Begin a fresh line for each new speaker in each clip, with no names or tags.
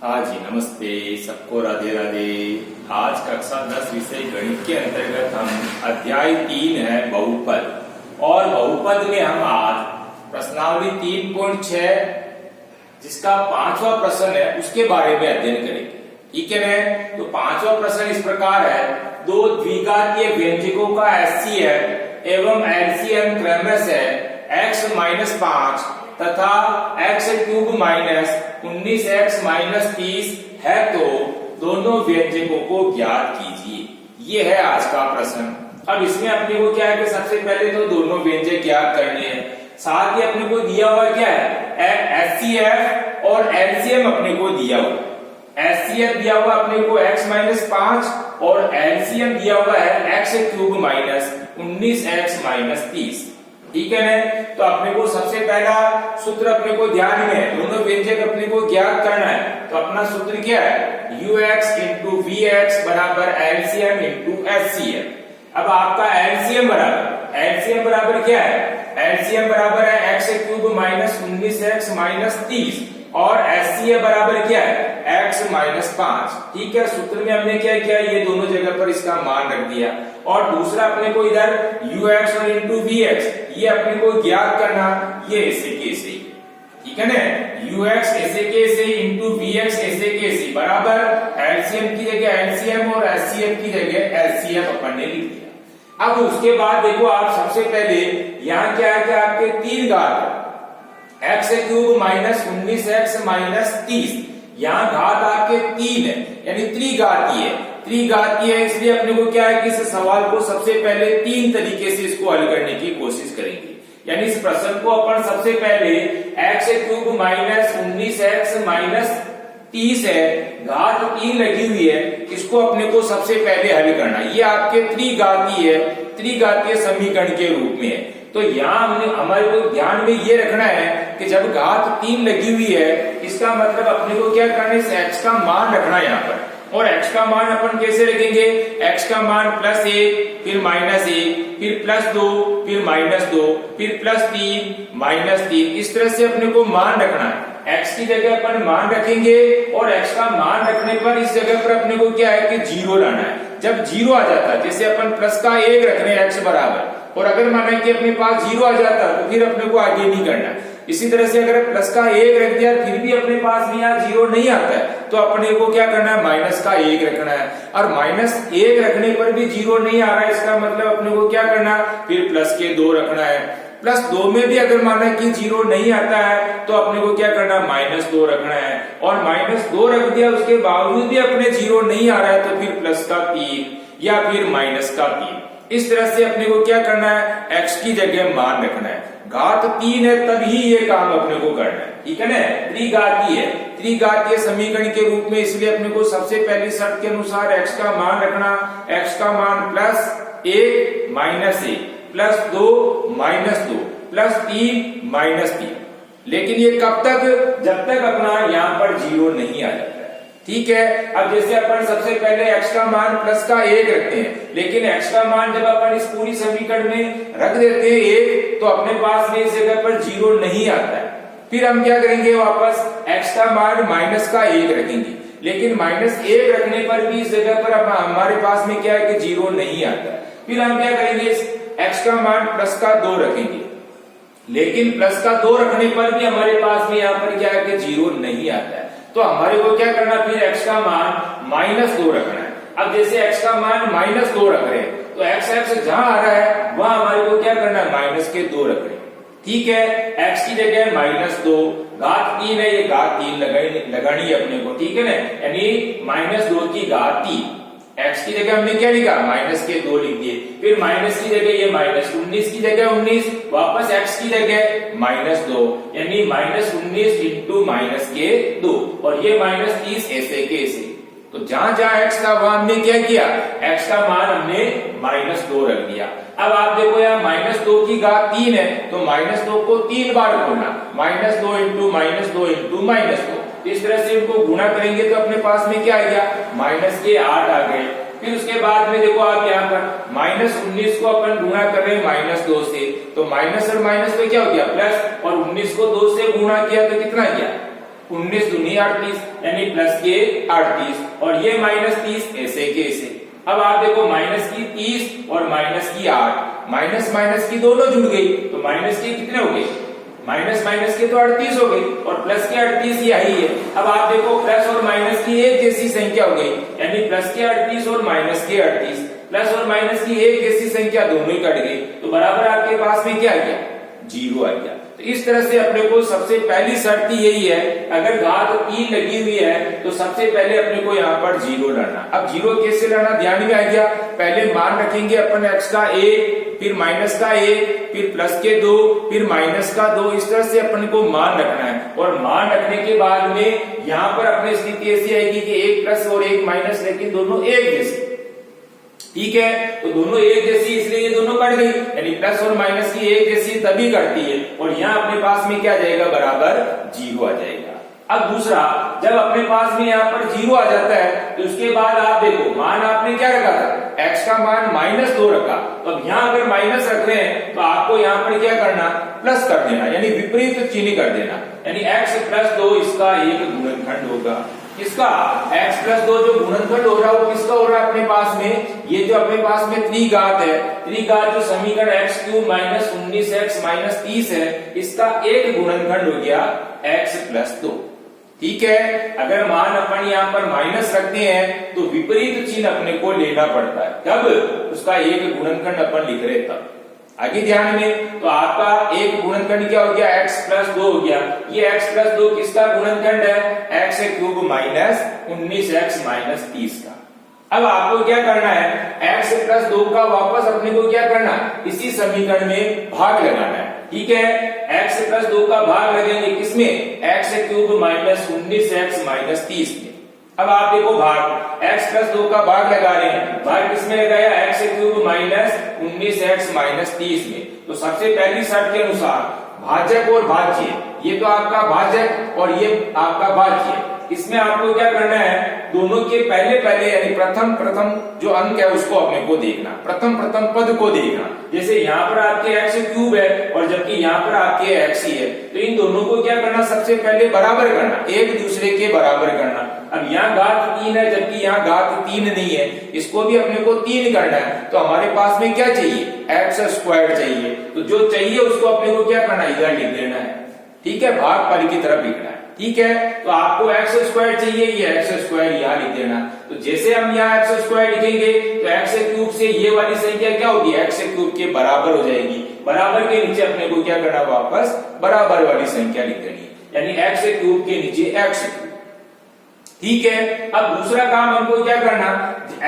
हाँ जी, नमस्ते सबको, राधे राधे। आज कक्षा 10 विषय गणित के अंतर्गत हम अध्याय 3 है बहुपद, और बहुपद में हम आज प्रश्नावली 3.6 जिसका 5वां प्रश्न है उसके बारे में अध्ययन करेंगे। ठीक है ना? तो 5वां प्रश्न इस प्रकार है, दो द्विघातीय व्यंजकों का HCF एवं LCM क्रमशः x माइनस 5 तथा x³ माइनस 19x-30 है, तो दोनों व्यंजकों को ज्ञात कीजिए। ये है आज का प्रश्न। अब इसमें अपने को क्या है कि सबसे पहले तो दोनों व्यंजक ज्ञात करने हैं, साथ ही अपने को दिया हुआ क्या है HCF और LCM अपने को दिया हुआ। HCF दिया हुआ अपने को x-5 और LCM दिया हुआ है x³ माइनस 19x-30। ठीक है ना? तो अपने को सबसे पहला सूत्र अपने को ध्यान में है, दोनों व्यंजक अपने को ज्ञात करना है। तो अपना सूत्र क्या है, ux इंटू vx बराबर LCM इंटू HCF। अब आपका LCM बराबर क्या है, LCM बराबर है x³ माइनस 19x-30 और HCF बराबर क्या है x-5। ठीक है, सूत्र में हमने क्या किया, ये दोनों जगह पर इसका मान रख दिया। और दूसरा अपने को इधर ux और इंटू vx ये अपने को ज्ञात करना, ये ऐसे कैसे, ठीक है ना, ux ऐसे कैसे इंटू vx ऐसे कैसे बराबर LCM की जगह LCM और HCF की जगह HCF अपन ने लिख दिया। अब उसके बाद देखो आप सबसे पहले यहाँ क्या है कि आपके 3 घात x³ माइनस 19x-30, यहाँ घात आपके 3 है, यानी त्रिघातीय है। इसलिए अपने को क्या है कि इस सवाल को सबसे पहले 3 तरीके से इसको हल करने की कोशिश करेंगे। यानी इस प्रश्न को अपन सबसे पहले x³ माइनस 19x-30 है, घात 3 लगी हुई है, इसको अपने को सबसे पहले हल करना। ये आपके त्रिघातीय समीकरण के रूप में है। तो यहाँ हमने हमारे को ध्यान में ये रखना है कि जब घात 3 लगी हुई है, इसका मतलब अपने को क्या करना है, x का मान रखना है यहाँ पर। और x का मान अपन कैसे रखेंगे, x का मान +1 फिर -1 फिर +2 फिर -2 फिर +3 -3, इस तरह से अपने को मान रखना है। x की जगह अपन मान रखेंगे और x का मान रखने पर इस जगह पर अपने को क्या है कि 0 लाना है। जब 0 आ जाता है, जैसे अपन प्लस का 1 रख रहे हैं x बराबर, और अगर माना कि अपने पास 0 आ जाता है तो फिर अपने को आगे नहीं करना। इसी तरह से अगर प्लस का 1 रख दिया फिर भी अपने पास में यहाँ 0 नहीं आता है, तो अपने को क्या करना है, माइनस का 1 रखना है। और -1 रखने पर भी 0 नहीं आ रहा है, इसका मतलब अपने को क्या करना है, फिर प्लस के 2 रखना है। +2 में भी अगर माना कि 0 नहीं आता है तो अपने को क्या करना, -2 रखना है। और -2 रख दिया, उसके बावजूद भी अपने 0 नहीं आ रहा है तो फिर प्लस का 3 या फिर माइनस का 3। इस तरह से अपने को क्या करना है, x की जगह मान रखना है। घात 3 है तभी ये काम अपने को करना है। ठीक है ना? त्रिघातीय समीकरण के रूप में, इसलिए अपने को सबसे पहली शर्त के अनुसार x का मान रखना। x का मान +1 -1 +2 -2 +3 -3। लेकिन ये कब तक, जब तक अपना यहाँ पर 0 नहीं आ जाता। ठीक है, अब जैसे अपन सबसे पहले x का मान प्लस का 1 रखते हैं, लेकिन x का मान जब अपन इस पूरी समीकरण में रख देते हैं 1, तो अपने पास में इस जगह पर 0 नहीं आता है। फिर हम क्या करेंगे, वापस x का मान -1 रखेंगे, लेकिन -1 रखने पर भी इस जगह पर हमारे पास में क्या है कि 0 नहीं आता है। फिर हम क्या करेंगे, x का मान +2 रखेंगे, लेकिन +2 रखने पर भी हमारे पास में यहाँ पर क्या है कि 0 नहीं आता है। तो हमारे को क्या करना, फिर x का मान -2 रखना है। अब जैसे x का मान -2 रख रहे हैं, तो x जहां आ रहा है वहां हमारे को क्या करना है, -2 रख रहे हैं। ठीक है, x की जगह -2, घात 3 है, ये घात 3 लगानी है अपने को। ठीक है ना, यानी -2 की घात 3, x की जगह हमने क्या लिखा, -2 लिख दिए। फिर माइनस की जगह ये -19 की जगह 19, वापस x की जगह -2, यानी -19 इंटू -2, और ये -30 ऐसे के ऐसे। तो जहां जहां x था वहां हमने क्या किया, x का मान हमने -2 रख दिया। अब आप देखो यहाँ -2 की घात 3 है, तो -2 को 3 बार गुणा, -2 इंटू -2 इंटू -2, इस तरह से इनको गुणा करेंगे तो अपने पास में क्या आ गया, -8 आ गए। फिर उसके बाद में देखो आप यहाँ पर -19 को अपन गुणा कर रहे हैं -2 से, तो माइनस और माइनस में क्या हो गया प्लस, और 19 को 2 से गुणा किया तो कितना गया 19 दूनी 38 यानी प्लस के 38 और ये माइनस 30 ऐसे के ऐसे। अब आप देखो माइनस की 30 और माइनस की 8, माइनस माइनस की दोनों जुड़ गई तो माइनस के कितने हो गए, माइनस माइनस के तो 38 हो गई और प्लस के 38 यही है। अब आप देखो प्लस और माइनस की एक जैसी संख्या हो गई यानी प्लस के 38 और माइनस के 38, प्लस और माइनस की एक जैसी संख्या दोनों ही कट गई तो बराबर आपके पास में क्या आ गया, 0 आ गया। तो इस तरह से अपने को सबसे पहली शर्त यही है, अगर घात 3 लगी हुई है तो सबसे पहले अपने को यहाँ पर 0 लाना। अब 0 कैसे लाना ध्यान में आ गया, पहले मान रखेंगे अपन x का 1, फिर माइनस का 1, फिर प्लस के 2, फिर माइनस का 2, इस तरह से अपन को मान रखना है। और मान रखने के बाद में यहाँ पर अपनी स्थिति ऐसी आएगी कि 1 प्लस और 1 माइनस, लेकिन दोनों एक जैसे, ठीक है, तो दोनों एक जैसी इसलिए ये दोनों कट गई यानी प्लस और माइनस की एक जैसी तभी कटती है और यहाँ अपने पास में क्या जाएगा, बराबर 0 आ जाएगा। अब दूसरा, जब अपने पास में यहाँ पर 0 आ जाता है तो उसके बाद आप देखो मान आपने क्या रखा था, x का मान -2 रखा, तो अब यहाँ अगर माइनस रख रहे हैं तो आपको यहाँ पर क्या करना, प्लस कर देना यानी विपरीत चिन्ह कर देना, यानी x प्लस 2 इसका एक गुणनखंड होगा। किसका, x प्लस 2 जो गुणनखंड हो रहा है वो किसका हो रहा है अपने पास में, ये जो अपने पास में त्रिघात है, त्रिघात जो समीकरण x³ माइनस 19x माइनस 30 है, इसका एक गुणनखंड हो गया x प्लस 2। ठीक है, अगर मान अपन यहाँ पर माइनस रखते हैं तो विपरीत चिन्ह अपने को लेना पड़ता है, कब, उसका एक गुणनखंड अपन लिख रहे तब। आगे ध्यान में, तो आपका एक गुणनखंड क्या हो गया, x प्लस 2 हो गया। ये x प्लस 2 किसका गुणनखंड है, x³ माइनस 19x माइनस 30 का। अब आपको क्या करना है, x प्लस 2 का वापस अपने को क्या करना है, इसी समीकरण में भाग लगाना है। ठीक है, x प्लस 2 का भाग लगेंगे किसमें, x³ माइनस 19x माइनस 30 में। अब आप देखो भाग, x प्लस 2 का भाग लगा रहे हैं, भाग किसमें लगाया, x³ माइनस 19x माइनस 30 में। तो सबसे पहली शर्त के अनुसार भाजक और भाज्य, ये तो आपका भाजक और ये आपका भाज्य, इसमें आपको क्या करना है, दोनों के पहले यानी प्रथम जो अंक है उसको अपने को देखना, प्रथम पद को देखना। जैसे यहाँ पर आपके x³ है और जबकि यहाँ पर आपके x ही है, तो इन दोनों को क्या करना, सबसे पहले बराबर करना, एक दूसरे के बराबर करना। अब यहाँ घात 3 है जबकि यहाँ घात 3 नहीं है, इसको भी अपने को 3 करना है, तो हमारे पास में क्या चाहिए, x² चाहिए। तो जो चाहिए उसको अपने को क्या करना, इधर लिख देना है। ठीक है, भागफल की तरफ लिखना है। ठीक है, तो आपको x² चाहिए, ये x² यहाँ लिख देना। तो जैसे हम यहाँ x² लिखेंगे तो x³ से ये वाली संख्या क्या होगी, x³ के बराबर हो जाएगी। बराबर के नीचे अपने को क्या करना, वापस बराबर वाली संख्या लिख देनी, यानी x³ के नीचे x³। ठीक है, अब दूसरा काम हमको क्या करना,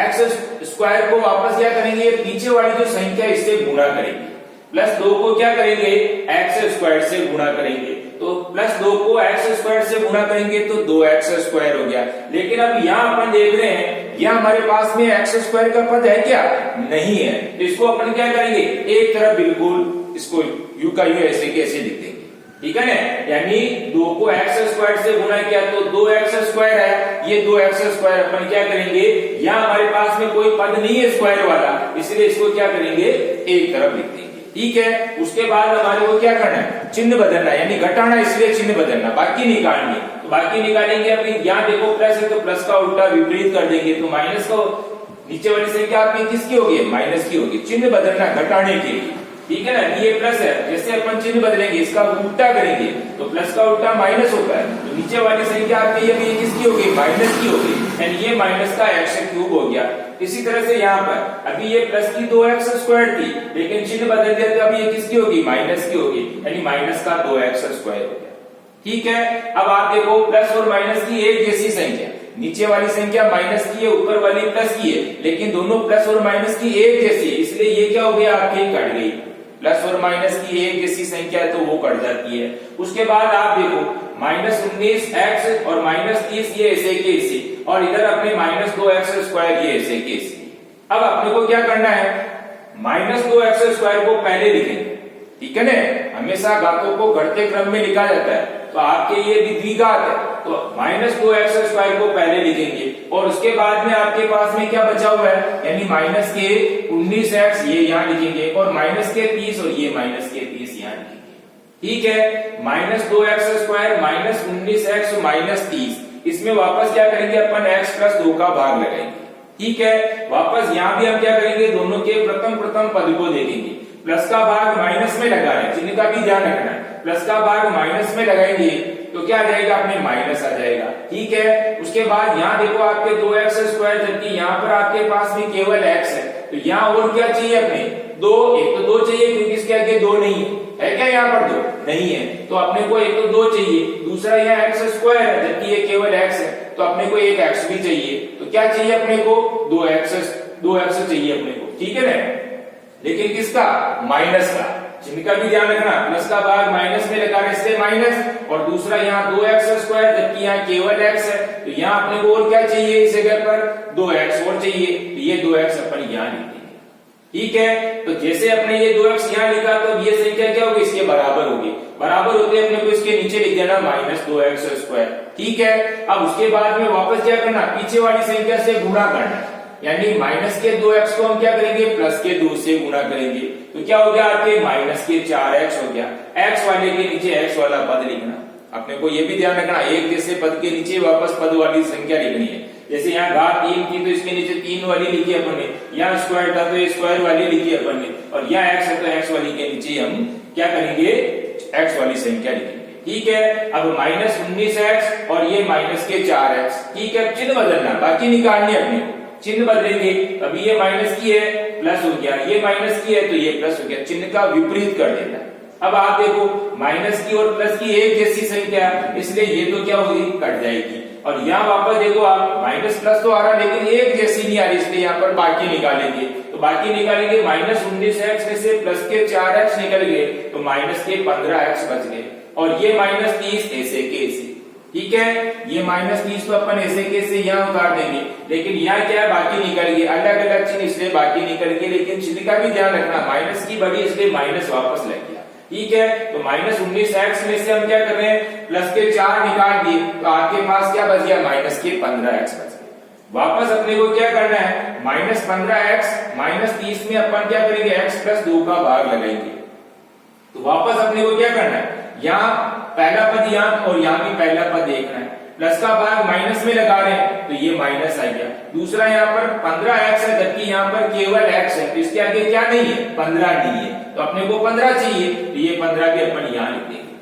x² को वापस क्या करेंगे, पीछे वाली जो संख्या इससे गुणा करेंगे, प्लस 2 को क्या करेंगे, x² से गुणा करेंगे। तो प्लस 2 को x² से गुणा करेंगे तो 2x² हो गया। लेकिन अब यहाँ अपन देख रहे हैं, यहाँ हमारे पास में x² का पद है क्या, नहीं है, तो इसको अपन क्या करेंगे, एक तरफ बिल्कुल इसको u का u ऐसे के ऐसे लिख देंगे। ठीक है ना, यानी 2 को x² से गुणा किया तो 2x² है, ये 2x² अपन क्या करेंगे, यहाँ हमारे पास में कोई पद नहीं है स्क्वायर वाला, इसलिए इसको क्या करेंगे, एक तरफ लिख देंगे। ठीक है, उसके बाद हमारे को क्या करना है, चिन्ह बदलना, यानी घटाना, इसलिए चिन्ह बदलना, बाकी निकालनी। तो बाकी निकालेंगे, अभी यहाँ देखो प्लस है तो प्लस का उल्टा विपरीत कर देंगे, तो माइनस को नीचे वाली संख्या आपकी किसकी होगी, माइनस की होगी। चिन्ह बदलना घटाने के लिए। ठीक है ना, ये प्लस है, जैसे अपन चिन्ह बदलेंगे इसका उल्टा करेंगे तो प्लस का उल्टा माइनस होता है, तो नीचे वाली संख्या आपकी ये किसकी होगी, माइनस की होगी, यानी ये माइनस का x³ हो गया। इसी तरह से यहाँ पर अभी ये प्लस की 2x² थी, लेकिन चिन्ह बदल दिया तो अभी ये किसकी होगी, माइनस की होगी, यानी माइनस का 2x² हो गया। ठीक है, अब आप देखो प्लस और माइनस की एक जैसी संख्या, नीचे वाली संख्या माइनस की है, ऊपर वाली प्लस की है, लेकिन दोनों प्लस और माइनस की एक जैसी है, इसलिए ये क्या हो गया, आपकी कट गई। प्लस और माइनस की एक जैसी संख्या है तो वो कट जाती है। उसके बाद आप देखो -19x और -30 ये ऐसे के ऐसे, और इधर अपने -2x² ये ऐसे के ऐसे। अब अपने को क्या करना है, -2x² को पहले लिखेंगे। ठीक है ना, हमेशा घातों को घटते क्रम में लिखा जाता है, तो आपके ये द्विघात है तो -2x² को पहले लिखेंगे, और उसके बाद में आपके पास में क्या बचा हुआ है, यानी -19x ये यहाँ लिखेंगे, और -30 और ये -30 यहाँ लिखेंगे। ठीक है, -2x² माइनस 19x माइनस 30, इसमें वापस क्या करेंगे अपन x प्लस 2 का भाग लगाएंगे। ठीक है, वापस यहाँ भी हम क्या करेंगे, दोनों के प्रथम पद को देखेंगे। प्लस का भाग माइनस में लगा है, चिन्ह का भी ध्यान रखना है, प्लस का भाग माइनस में लगाएंगे तो क्या आ जाएगा, अपने माइनस आ जाएगा। ठीक है, उसके बाद यहाँ देखो आपके 2x², जबकि यहाँ पर आपके पास भी केवल x है, तो यहाँ और क्या चाहिए अपने, दो, एक तो 2 चाहिए क्योंकि इसके आगे 2 नहीं है क्या, यहाँ पर 2 नहीं है, तो अपने को एक तो 2 चाहिए, दूसरा यहाँ x² है जबकि ये केवल x है, तो अपने को एक x भी चाहिए, तो क्या चाहिए अपने को, 2x चाहिए अपने को। ठीक है ना, लेकिन किसका, माइनस का, चिन्ह का भी ध्यान रखना, प्लस का भाग माइनस में लगा रहे इसलिए माइनस, और दूसरा यहाँ 2x² जबकि यहाँ केवल x है, तो यहाँ अपने को और क्या चाहिए, इस जगह पर 2x और चाहिए, तो ये 2x अपन यहाँ लिख देंगे। ठीक है, तो जैसे अपने ये 2x यहाँ लिखा तो ये संख्या क्या होगी, इसके बराबर होगी, बराबर होते अपने को इसके नीचे लिख देना -2x²। ठीक है, अब उसके बाद में वापस क्या करना, पीछे वाली संख्या से गुणा करना, यानी माइनस के 2x को हम क्या करेंगे, प्लस के 2 से गुणा करेंगे, तो क्या हो गया आपके माइनस के 4x हो गया। x वाले के नीचे x वाला पद लिखना, अपने को ये भी ध्यान रखना, एक जैसे पद के नीचे वापस पद वाली संख्या लिखनी है। जैसे यहाँ घात 3 थी तो इसके नीचे 3 वाली लिखी अपन ने, यहाँ स्क्वायर था तो ये स्क्वायर वाली लिखी अपन ने, और यहाँ x है तो x वाली के नीचे हम क्या करेंगे, x वाली संख्या लिखेंगे। ठीक है, अब -19x और ये माइनस के 4x। ठीक है, चिन्ह बदलना, बाकी निकालने अपने को, चिन्ह बदलेंगे, अभी ये माइनस की है प्लस हो गया, ये माइनस की है तो ये प्लस हो गया, चिन्ह का विपरीत कर देना। अब आप देखो माइनस की और प्लस की एक जैसी संख्या, इसलिए ये तो क्या होगी, कट जाएगी, और यहाँ वापस देखो आप माइनस प्लस तो आ रहा लेकिन एक जैसी नहीं आ रही, इसलिए यहाँ पर बाकी निकालेंगे, तो बाकी निकालेंगे -19x में से प्लस के 4x निकल गए तो माइनस के 15x बच गए, और ये -30 ऐसे के ऐसे। ठीक है, ये -30 तो अपन ऐसे के ऐसे यहाँ उतार देंगे, लेकिन यहाँ क्या है, बाकी निकल गए, अलग अलग चिन्ह इसलिए बाकी निकल गए, लेकिन चिन्ह का भी ध्यान रखना, माइनस की बड़ी इसलिए माइनस वापस लग गया। ठीक है, तो -19x में से हम क्या कर रहे हैं, प्लस के 4 निकाल दिए तो आपके पास क्या बच गया, माइनस के 15x बच गया। वापस अपने को क्या करना है, -15x -30 में अपन क्या करेंगे, x प्लस 2 का भाग लगाएंगे, तो वापस अपने को क्या करना है, यहाँ पहला पद यहाँ और यहाँ भी पहला पद देखना है, प्लस का भाग माइनस में लगा रहे हैं तो ये माइनस आ गया, दूसरा यहाँ पर 15x है जबकि यहाँ पर केवल x है, तो इसके आगे क्या नहीं है, 15 नहीं है, तो अपने को 15 चाहिए, तो ये 15 भी अपन यहाँ लिख देंगे,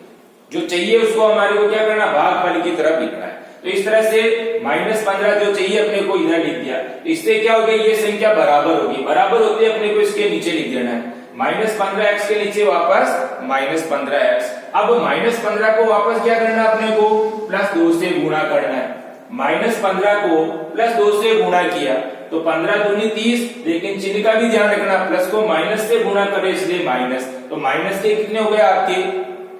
जो चाहिए उसको हमारे को क्या करना, भागफल की तरफ लिखना है। तो इस तरह से -15 जो चाहिए अपने को इधर लिख दिया, तो इससे क्या हो गया, ये संख्या बराबर होगी, बराबर होते अपने को इसके नीचे लिख देना है, -15x के नीचे वापस -15x। अब -15 को वापस क्या करना है, अपने को +2 से गुणा करना है, -15 को +2 से गुणा किया तो 15 दूनी 30, लेकिन चिन्ह का भी ध्यान रखना, प्लस को माइनस से गुणा करें इसलिए माइनस, तो माइनस के कितने हो गए आपके,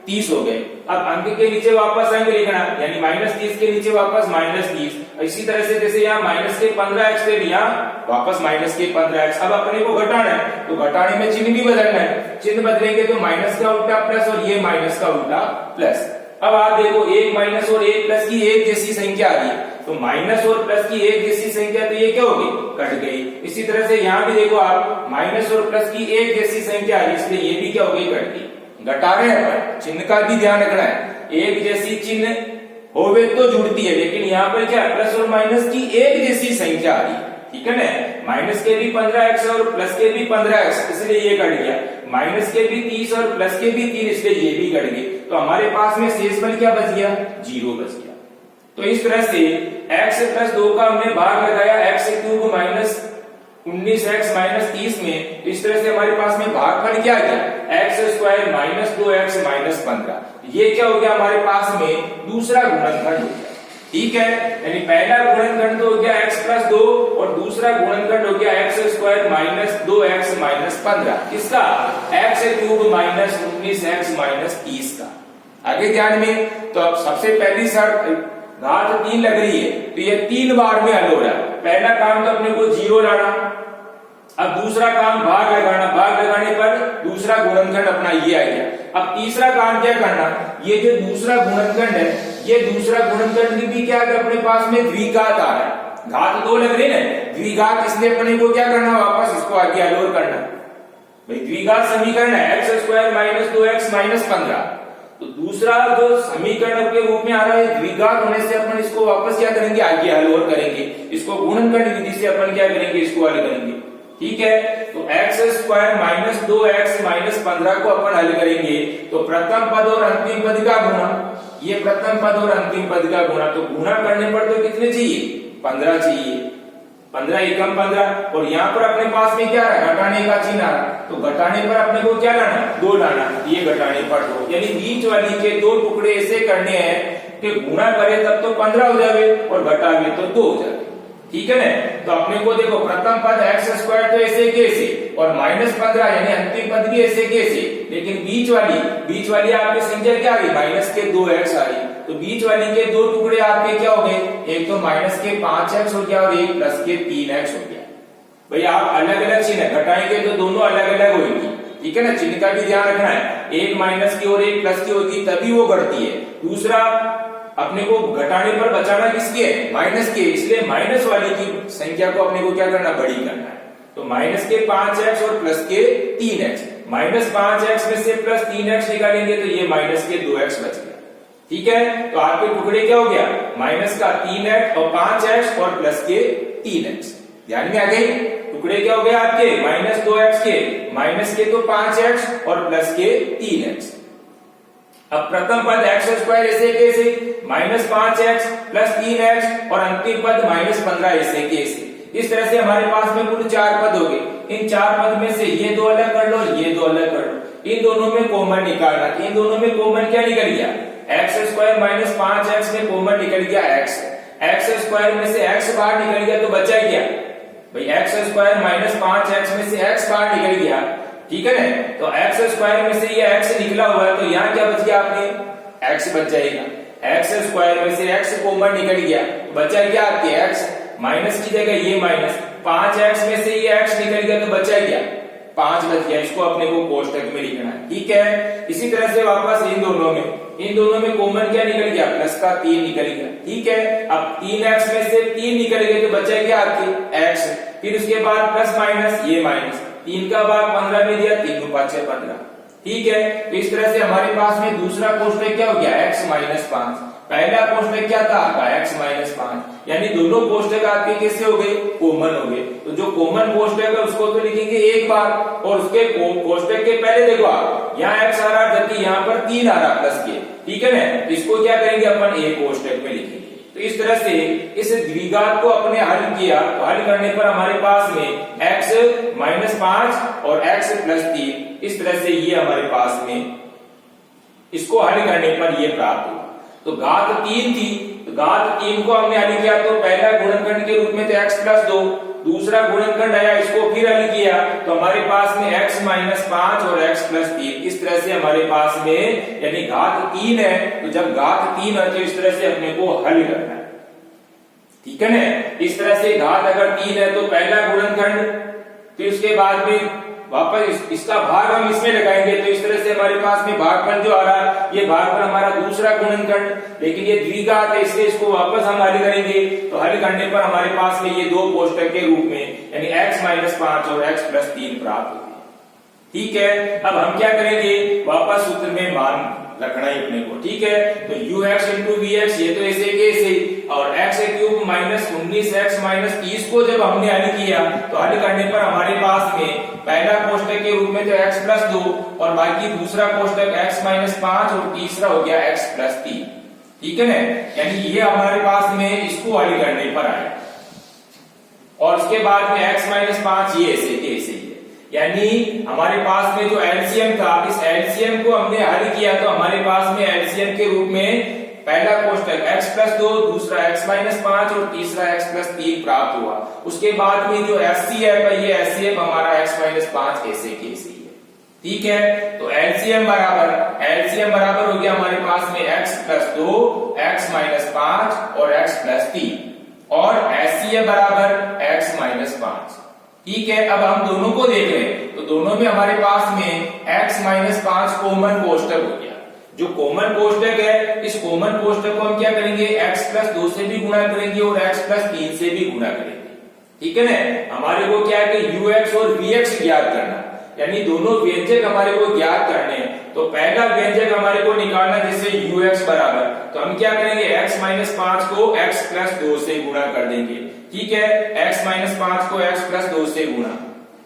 30 हो गए। अब अंक के नीचे वापस अंक लिखना, यानी -30 के नीचे वापस -30, इसी तरह से जैसे यहाँ माइनस के 15x से भी यहाँ वापस माइनस के 15x। अब अपने को घटाना है तो घटाने में चिन्ह भी बदलना है, चिन्ह बदलेंगे तो माइनस का उल्टा प्लस और ये माइनस का उल्टा प्लस। अब आप देखो एक माइनस और एक प्लस की एक जैसी संख्या आ रही है, तो माइनस और प्लस की एक जैसी संख्या तो ये क्या होगी, कट गई। इसी तरह से यहाँ भी देखो आप माइनस और प्लस की एक जैसी संख्या आ रही है, इसलिए ये भी क्या होगी, कट गई। घटा रहे हैं, चिन्ह का भी ध्यान रखना है, एक जैसी चिन्ह होवे तो जुड़ती है, लेकिन यहाँ पर क्या प्लस और माइनस की एक जैसी संख्या आ रही है, ठीक है ना, माइनस के भी 15x और प्लस के भी 15x, इसलिए ये कट गया, माइनस के भी 30 और प्लस के भी 3, इसलिए ये भी कट गए, तो हमारे पास में शेषफल क्या बच गया, 0 बच गया। तो इस तरह से x प्लस 2 का हमने भाग लगाया x cube minus 19x minus 30 में, इस तरह से हमारे पास में भागफल क्या गया, x square minus 2x minus 15, ये क्या हो गया हमारे पास में दूसरा गुणनखंड हो गया, ठीक है। यानी पहला गुणनखंड तो हो गया x प्लस 2 और दूसरा गुणनखंड हो गया x square minus 2x minus 15, किसका, x cube minus 19x minus 30 का। आगे ध्यान में, तो अब सबसे पहली शर्त घात 3 लग रही है, तो ये 3 बार में हल हो रहा है। पहला काम तो अपने को 0 लाना, अब दूसरा काम भाग लगाना, भाग लगाने पर दूसरा गुणनखंड अपना ये आ गया। अब तीसरा काम क्या करना, ये जो दूसरा गुणनखंड है, ये दूसरा गुणनखंड भी क्या है अपने पास में द्विघात आ रहा है, घात 2 लग रही है ना, द्विघात, इसलिए अपने को क्या करना, वापस इसको आगे हल और करना। भाई द्विघात समीकरण है x square minus 2x minus 15, तो दूसरा जो समीकरण के रूप में आ रहा है द्विघात होने से अपन इसको वापस क्या करेंगे, आगे हल और करेंगे। इसको गुणनखंड विधि से अपन क्या करेंगे, इसको हल करेंगे। ठीक है, तो x square minus 2x minus 15 को अपन हल करेंगे तो प्रथम पद और अंतिम पद का गुणा, ये प्रथम पद और अंतिम पद का गुणा, तो गुणा करने पर तो कितने चाहिए, 15 चाहिए, 15 एकम 15। और यहाँ पर अपने पास में क्या है, घटाने का चिन्ह आ रहा, तो घटाने पर अपने को क्या लाना, 2 लाना, ये घटाने पर 2, यानी बीच वाली के 2 टुकड़े ऐसे करने हैं कि गुणा करे तब तो 15 हो जावे और घटावे तो 2 हो जावे। ठीक है ना, तो अपने को देखो प्रथम पद एक्स स्क्वायर तो ऐसे कैसे और माइनस 15 यानी अंतिम पद भी ऐसे कैसे, लेकिन बीच वाली आपकी संख्या क्या आ गई, माइनस के 2x आ गई, तो बीच वाली के 2 टुकड़े आपके क्या हो गए, एक तो माइनस के 5x हो गया और एक प्लस के 3x हो गया। भाई आप अलग अलग चिन्ह घटाएंगे तो दोनों अलग अलग होंगी। ठीक है ना, चिन्ह का भी ध्यान रखना है, एक माइनस की और एक प्लस की होगी तभी वो घटती है। दूसरा अपने को घटाने पर बचाना किसके है, माइनस के, इसलिए माइनस वाली की संख्या को अपने को क्या करना, बड़ी करना है। तो माइनस के 5x और प्लस के 3x, माइनस 5x में से प्लस 3x निकालेंगे तो ये माइनस के 2x बच गया। ठीक है, तो आपके टुकड़े क्या हो गया, माइनस का 3x और 5x और प्लस के 3x, ध्यान में आ गई, टुकड़े क्या हो गए आपके, माइनस 2x के, माइनस के तो 5x और प्लस के 3x। अब प्रथम पद एक्स स्क्वायर ऐसे कैसे, माइनस 5x प्लस 3x और अंतिम पद माइनस 15 ऐसे कैसे। इस तरह से हमारे पास में कुल 4 पद हो गए। इन 4 पद में से ये 2 अलग कर लो, ये 2 अलग कर लो, इन दोनों में कॉमन निकालना। इन दोनों में कॉमन क्या निकल गया, एक्स स्क्वायर माइनस 5x में कॉमन निकल गया x, एक्स स्क्वायर में से x बाहर निकल गया तो बचा क्या भाई, एक्स स्क्वायर माइनस 5x में से x बाहर निकल गया। ठीक है ना, तो एक्स स्क्वायर में से ये x निकला हुआ है तो यहाँ क्या बच गया, आपने x बच जाएगा। एक्स स्क्वायर में से x कॉमन निकल गया तो बचा क्या आपके x, माइनस की जगह ये माइनस, 5x में से ये x निकल गया तो बचा क्या, 5 बच गया। इसको अपने को कोष्टक में लिखना है। ठीक है, इसी तरह से वापस इन दोनों में कॉमन क्या निकल गया, प्लस का 3 निकल गया। ठीक है, अब 3x में से 3 निकल गए तो बचा क्या आपके x, फिर उसके बाद प्लस माइनस ये माइनस, 3 का भाग 15 में दिया, 3 को 5 से 15। ठीक है, तो इस तरह से हमारे पास में दूसरा कोष्टक क्या हो गया, x माइनस 5। पहला कोष्टक क्या था आपका, x माइनस 5, यानी दोनों कोष्टक आपके कैसे हो गए, कॉमन हो गए। तो जो कॉमन कोष्टक है उसको तो लिखेंगे एक बार, और उसके कोष्टक के पहले देखो आप यहाँ x आ रहा जबकि यहाँ पर 3 आ रहा प्लस के। ठीक है ना, इसको क्या करेंगे अपन एक कोष्टक में लिखेंगे। तो इस तरह से इस द्विघात को अपने हल किया, तो हल करने पर हमारे पास में x माइनस 5 और x प्लस 3, इस तरह से ये हमारे पास में इसको हल करने पर ये प्राप्त हुआ। तो घात 3 थी, तो घात 3 को हमने हल किया तो पहला गुणनखंड के रूप में तो x प्लस 2, दूसरा गुणनखंड आया, इसको फिर हल किया तो हमारे पास में x माइनस 5 और x प्लस 3, इस तरह से हमारे पास में यानी घात 3 है। तो जब घात 3 है तो इस तरह से अपने को हल करना है। ठीक है ना, इस तरह से घात अगर 3 है तो पहला गुणनखंड, फिर उसके बाद में वापस इसका भाग हम इसमें लगाएंगे तो इस तरह से हमारे पास में भागफल जो आ रहा है ये भागफल हमारा दूसरा गुणनखंड, लेकिन ये द्विघात है इसलिए इसको वापस हम हल करेंगे। तो हल करने पर हमारे पास में ये 2 कोष्टक के रूप में यानी x माइनस 5 और x प्लस 3 प्राप्त होते हैं। ठीक है, अब हम क्या करेंगे, वापस सूत्र में मान रखना है अपने को। ठीक है, तो ux इंटू vx ये तो ऐसे कैसे, और x cube minus 19x minus 30 को जब हमने हल किया तो हल करने पर हमारे पास में पहला कोष्टक के रूप में तो x प्लस 2 और बाकी दूसरा कोष्टक x माइनस 5 और तीसरा हो गया x प्लस 3। ठीक है ना, यानी ये हमारे पास में इसको हल करने पर आया, और उसके बाद में x माइनस 5 ये ऐसे कैसे, यानी हमारे पास में जो एलसीएम था, इस एलसीएम को हमने हल किया तो हमारे पास में एलसीएम के रूप में पहला कोष्टक x प्लस 2, दूसरा x माइनस 5 और तीसरा x प्लस 3 प्राप्त हुआ। उसके बाद में जो एचसीएफ है ये एचसीएफ हमारा x माइनस 5 ऐसे कैसे है। ठीक है, तो एलसीएम बराबर हो गया हमारे पास में x प्लस 2, x माइनस 5 और x प्लस 3, और एचसीएफ बराबर x माइनस 5। ठीक है, अब हम दोनों को देख रहे हैं तो दोनों में हमारे पास में x माइनस 5 कॉमन कोष्टक हो गया। जो कॉमन कोष्टक है इस कॉमन कोष्टक को हम क्या करेंगे, x प्लस 2 से भी गुणा करेंगे और x प्लस 3 से भी गुणा करेंगे। ठीक है ना, हमारे को क्या है कि ux और vx ज्ञात करना, यानी दोनों व्यंजक हमारे को ज्ञात करने हैं। तो तो पहला व्यंजक हमारे को निकालना जैसे ux बराबर, तो हम क्या करेंगे x माइनस 5 को x प्लस 2 से गुणा कर देंगे। ठीक है, x माइनस 5 को x प्लस 2 से गुणा,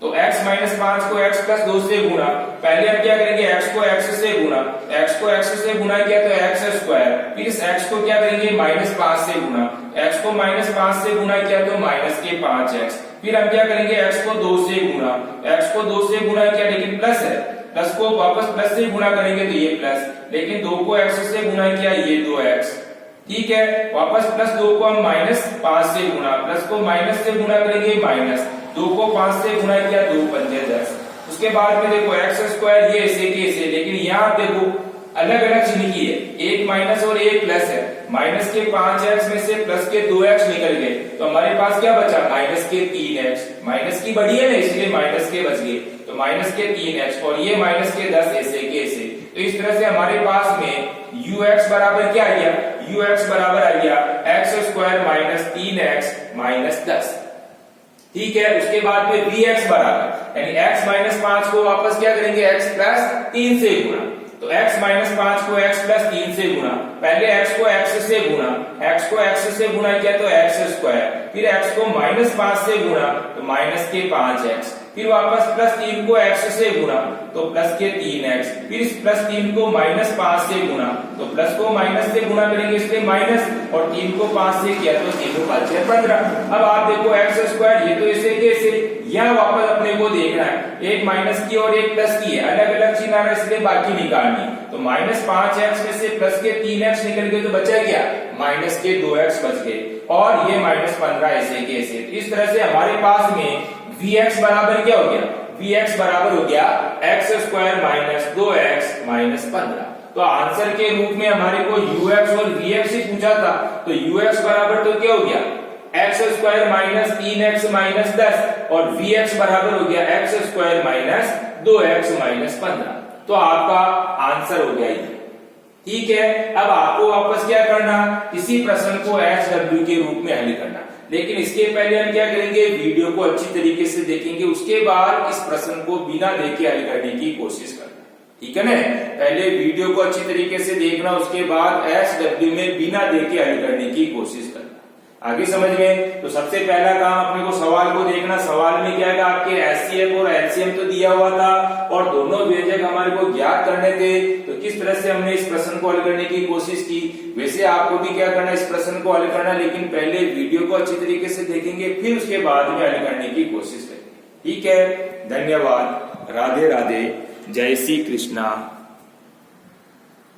तो x माइनस 5 को x प्लस 2 से गुणा, पहले हम क्या करेंगे x को x से गुणा, x को x से गुणा किया तो x स्क्वायर, फिर इस x को क्या करेंगे माइनस 5 से गुणा, x को माइनस 5 से गुणा किया तो माइनस के 5x, फिर हम क्या करेंगे x को 2 से गुणा, x को 2 से गुणा किया लेकिन प्लस है, प्लस को वापस प्लस से गुणा करेंगे तो ये प्लस, लेकिन 2 को x से गुणा किया ये 2x। ठीक है, वापस प्लस 2 को हम माइनस 5 से गुणा, प्लस को माइनस से गुणा करेंगे माइनस, 2 को 5 से गुणा किया 2 पंजे 10। उसके बाद में देखो x स्क्वायर ये ऐसे के ऐसे, लेकिन यहाँ देखो अलग अलग चिन्ह की है, एक माइनस और एक प्लस है, माइनस के 5x में से प्लस के 2x निकल गए, तो हमारे पास क्या बचा माइनस के 3x, माइनस की बड़ी है ना इसलिए माइनस के बच गए, तो माइनस के 3x और ये माइनस के 10 ऐसे के ऐसे। तो इस तरह से हमारे पास में ux बराबर क्या आ गया, ux बराबर आ गया x square minus 3x minus 10। ठीक है, उसके बाद में vx बराबर यानी x माइनस 5 को वापस क्या करेंगे x प्लस 3 से गुणा, तो x माइनस 5 को x प्लस 3 से गुणा, पहले x को x से गुणा, x को x से गुणा किया तो x स्क्वायर, फिर x को माइनस 5 से गुणा तो माइनस के 5x, फिर वापस प्लस 3 को x से गुणा तो प्लस के 3x, फिर इस प्लस 3 को माइनस 5 से गुणा, तो प्लस को माइनस से गुणा करेंगे इसलिए माइनस, और 3 को 5 से किया तो 3 को 5 से 15। अब आप देखो x स्क्वायर ये तो ऐसे कैसे, यहाँ वापस अपने को देखना है, एक माइनस की और एक प्लस की है, अलग अलग चिन्ह आ रहा है इसलिए बाकी निकालनी, तो माइनस 5x में से प्लस के 3x निकल गए तो बचा क्या माइनस के 2x बच गए, और ये माइनस 15 ऐसे के ऐसे। इस तरह से हमारे पास में vx बराबर क्या हो गया, vx बराबर हो गया x square minus 2x minus 15। तो आंसर के रूप में हमारे को ux और vx ही पूछा था, तो ux बराबर तो क्या हो गया x square minus 3x minus 10 और vx बराबर हो गया x square minus 2x minus 15। तो आपका आंसर हो गया ये। ठीक है, अब आपको वापस क्या करना, इसी प्रश्न को SW के रूप में हल करना, लेकिन इसके पहले हम क्या करेंगे वीडियो को अच्छी तरीके से देखेंगे, उसके बाद इस प्रश्न को बिना देखे हल करने की कोशिश करना। ठीक है ना, पहले वीडियो को अच्छी तरीके से देखना, उसके बाद SW में बिना देखे हल करने की कोशिश करना। आगे समझ में, तो सबसे पहला काम अपने को सवाल को देखना, सवाल में क्या है आपके HCF और LCM तो दिया हुआ था और दोनों व्यंजक हमारे को ज्ञात करने थे, तो किस तरह से हमने इस प्रश्न को हल करने की कोशिश की, वैसे आपको भी क्या करना इस प्रश्न को हल करना, लेकिन पहले वीडियो को अच्छी तरीके से देखेंगे फिर उसके बाद में हल करने की कोशिश करेंगे। ठीक है, धन्यवाद, राधे राधे, जय श्री कृष्णा।